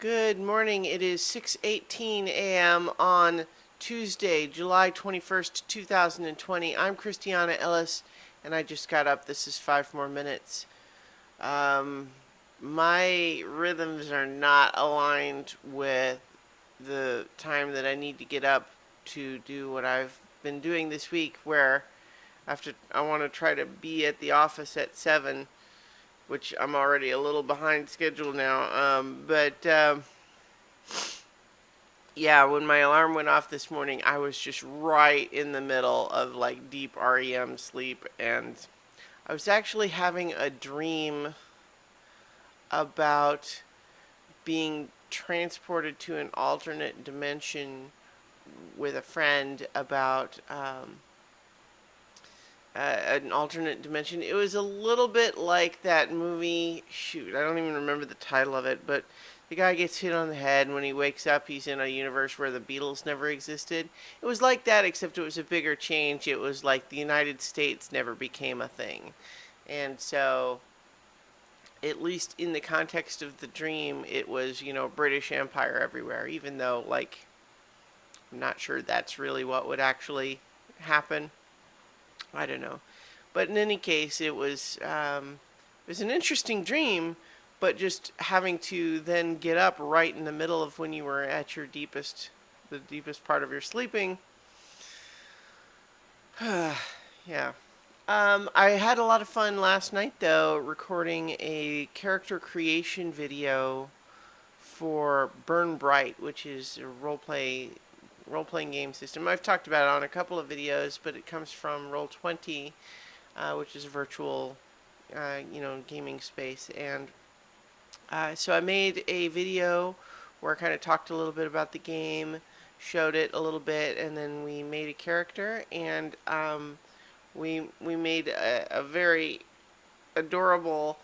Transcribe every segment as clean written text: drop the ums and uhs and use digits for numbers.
Good morning. It is 6:18 a.m. on Tuesday, July 21st, 2020. I'm Christiana Ellis, and I just got up. This is 5 more minutes. Um, my rhythms are not aligned with the time that I need to get up to do what I've been doing this week, where I want to try to be at the office at 7, which I'm already a little behind schedule now. Yeah, when my alarm went off this morning, I was just right in the middle of like deep REM sleep, and I was actually having a dream about being transported to an alternate dimension with a friend about an alternate dimension. It was a little bit like that movie. Shoot, I don't even remember the title of it, but the guy gets hit on the head, and when he wakes up, he's in a universe where the Beatles never existed. It was like that, except it was a bigger change. It was like the United States never became a thing. And so, at least in the context of the dream, it was, British Empire everywhere, even though, like, I'm not sure that's really what would actually happen. I don't know. But in any case, it was an interesting dream, but just having to then get up right in the middle of when you were at the deepest part of your sleeping. Yeah. I had a lot of fun last night though, recording a character creation video for Bryte, which is a role playing game system. I've talked about it on a couple of videos, but it comes from Roll20, which is a virtual, gaming space. And so I made a video where I kind of talked a little bit about the game, showed it a little bit, and then we made a character, and we made a very adorable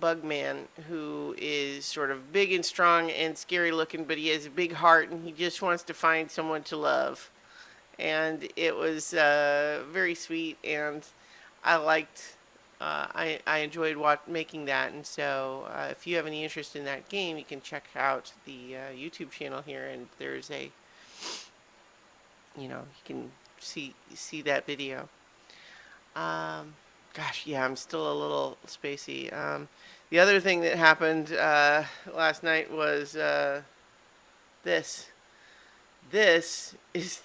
bug man who is sort of big and strong and scary looking, but he has a big heart and he just wants to find someone to love. And it was very sweet, and I liked. I enjoyed making that, and so if you have any interest in that game, you can check out the YouTube channel here, and there's you can see that video. Gosh, yeah, I'm still a little spacey. The other thing that happened last night was this. This is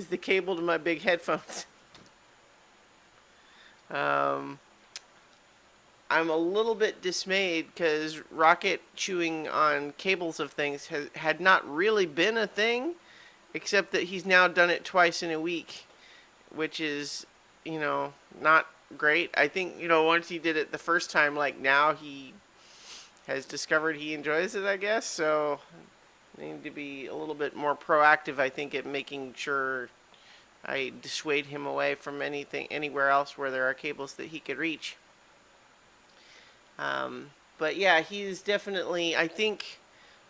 the cable to my big headphones. Um, I'm a little bit dismayed because Rocket chewing on cables of things had not really been a thing, except that he's now done it twice in a week, which is, not great. I think, once he did it the first time, like now he has discovered he enjoys it, I guess. So I need to be a little bit more proactive, I think, at making sure I dissuade him away from anywhere else where there are cables that he could reach. But yeah, he's definitely, I think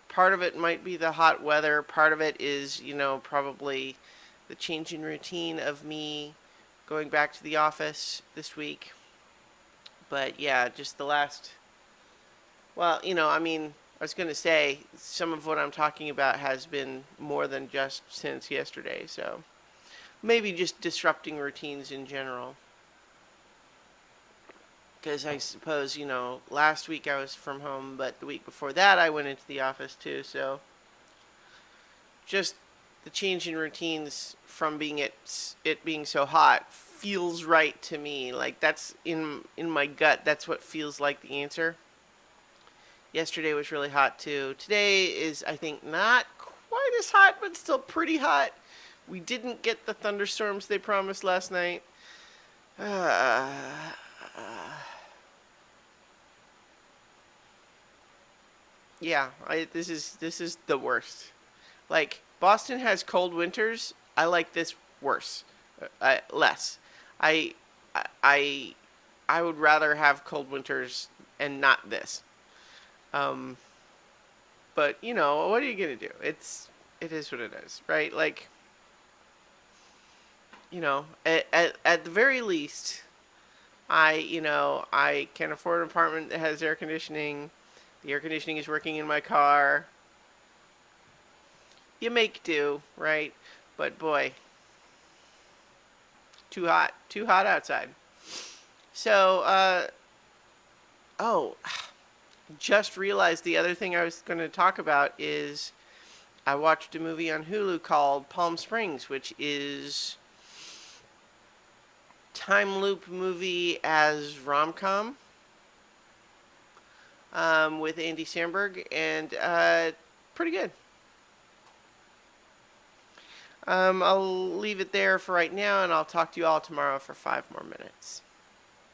part of it might be the hot weather. Part of it is, probably the change in routine of me going back to the office this week. But yeah, just I was going to say some of what I'm talking about has been more than just since yesterday. So maybe just disrupting routines in general. Because I suppose, last week I was from home, but the week before that I went into the office too. So just the change in routines from it being so hot feels right to me. Like that's in my gut. That's what feels like the answer. Yesterday was really hot too. Today is, I think, not quite as hot, but still pretty hot. We didn't get the thunderstorms they promised last night. Yeah, this is the worst. Like Boston has cold winters. I like this worse, less. I, I, I would rather have cold winters and not this. Um, but what are you gonna do? It is what it is, right? Like, at the very least, I can afford an apartment that has air conditioning. The air conditioning is working in my car. You make do, right? But boy, too hot outside. So, oh, just realized the other thing I was going to talk about is I watched a movie on Hulu called Palm Springs, which is time loop movie as rom-com with Andy Samberg, and pretty good. I'll leave it there for right now, and I'll talk to you all tomorrow for 5 more minutes.